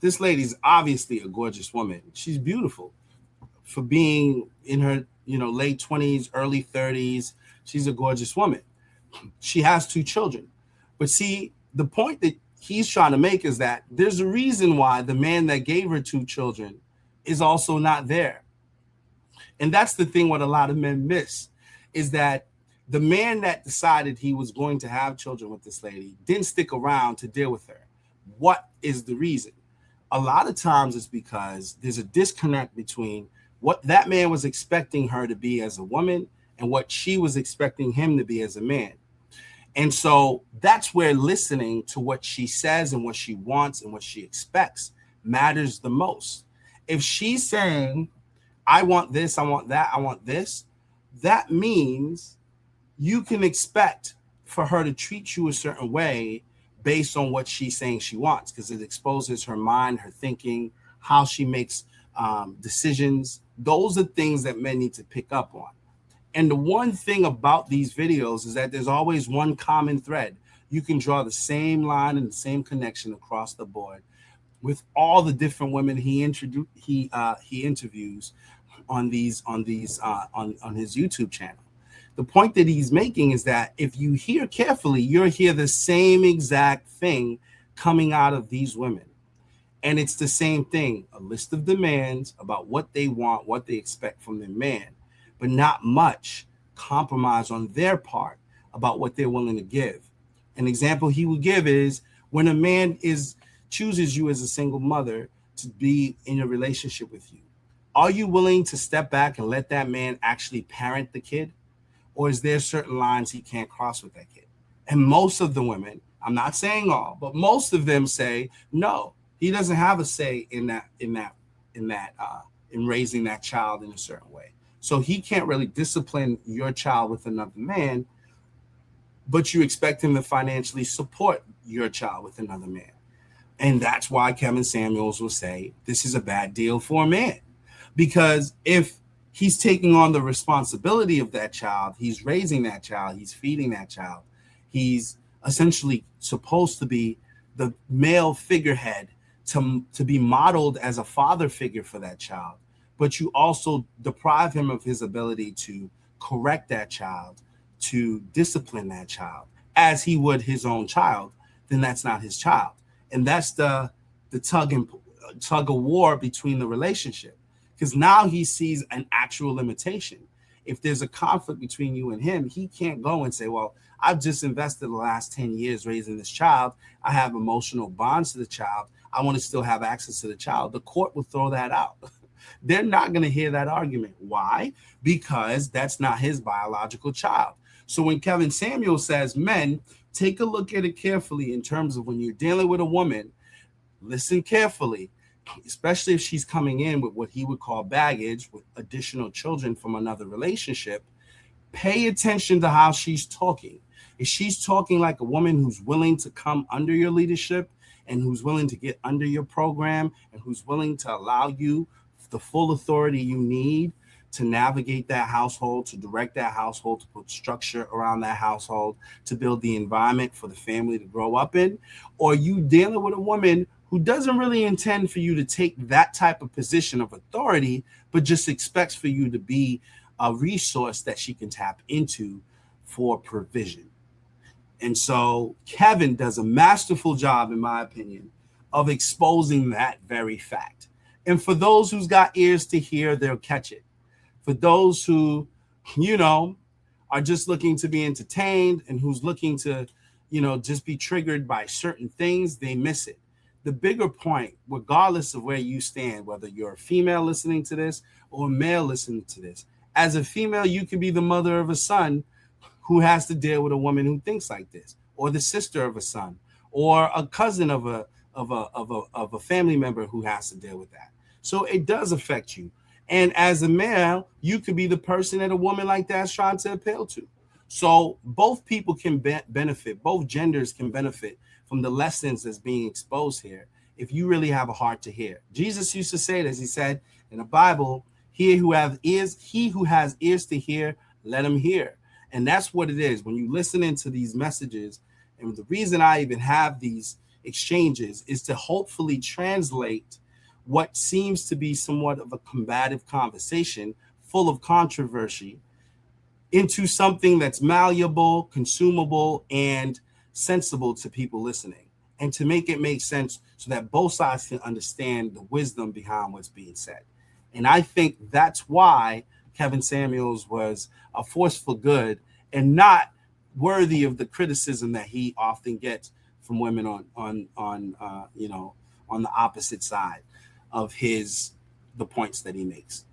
This lady's obviously a gorgeous woman. She's beautiful for being in her, late 20s, early 30s. She's a gorgeous woman. She has two children. But see, the point that he's trying to make is that there's a reason why the man that gave her two children is also not there. And that's the thing what a lot of men miss is that the man that decided he was going to have children with this lady didn't stick around to deal with her. What is the reason? A lot of times it's because there's a disconnect between what that man was expecting her to be as a woman and what she was expecting him to be as a man. And so that's where listening to what she says and what she wants and what she expects matters the most. If she's saying, I want this, I want that, I want this, that means you can expect for her to treat you a certain way based on what she's saying she wants, because it exposes her mind, her thinking, how she makes decisions. Those are things that men need to pick up on. And the one thing about these videos is that there's always one common thread. You can draw the same line and the same connection across the board with all the different women he interviews on his YouTube channel. The point that he's making is that if you hear carefully, you'll hear the same exact thing coming out of these women. And it's the same thing, a list of demands about what they want, what they expect from their man, but not much compromise on their part about what they're willing to give. An example he would give is when a man chooses you as a single mother to be in a relationship with you. Are you willing to step back and let that man actually parent the kid? Or is there certain lines he can't cross with that kid? And most of the women, I'm not saying all, but most of them say, no, he doesn't have a say in raising that child in a certain way. So he can't really discipline your child with another man, but you expect him to financially support your child with another man. And that's why Kevin Samuels will say this is a bad deal for a man. Because if he's taking on the responsibility of that child, he's raising that child, he's feeding that child, he's essentially supposed to be the male figurehead to be modeled as a father figure for that child. But you also deprive him of his ability to correct that child, to discipline that child as he would his own child, then that's not his child. And that's the tug of war between the relationship. Because now he sees an actual limitation. If there's a conflict between you and him, he can't go and say, well, I've just invested the last 10 years raising this child. I have emotional bonds to the child. I want to still have access to the child. The court will throw that out. They're not going to hear that argument. Why? Because that's not his biological child. So when Kevin Samuel says, men, take a look at it carefully in terms of when you're dealing with a woman, listen carefully, especially if she's coming in with what he would call baggage, with additional children from another relationship. Pay attention to how she's talking. If she's talking like a woman who's willing to come under your leadership and who's willing to get under your program and who's willing to allow you the full authority you need to navigate that household, to direct that household, to put structure around that household, to build the environment for the family to grow up in, or you dealing with a woman who doesn't really intend for you to take that type of position of authority, but just expects for you to be a resource that she can tap into for provision. And so Kevin does a masterful job, in my opinion, of exposing that very fact. And for those who's got ears to hear, they'll catch it. For those who, are just looking to be entertained and who's looking to, just be triggered by certain things, they miss it. The bigger point, regardless of where you stand, whether you're a female listening to this or a male listening to this, as a female, you could be the mother of a son who has to deal with a woman who thinks like this, or the sister of a son, or a cousin of a family member who has to deal with that. So it does affect you. And as a male, you could be the person that a woman like that's trying to appeal to. So both people can benefit, both genders can benefit from the lessons that's being exposed here if you really have a heart to hear. Jesus used to say this. He said in the Bible, he who has ears to hear, let him hear. And that's what it is. When you listen into these messages, and the reason I even have these exchanges is to hopefully translate what seems to be somewhat of a combative conversation full of controversy into something that's malleable, consumable, and sensible to people listening, and to make it make sense so that both sides can understand the wisdom behind what's being said. And I think that's why Kevin Samuels was a force for good and not worthy of the criticism that he often gets from women on the opposite side of the points that he makes.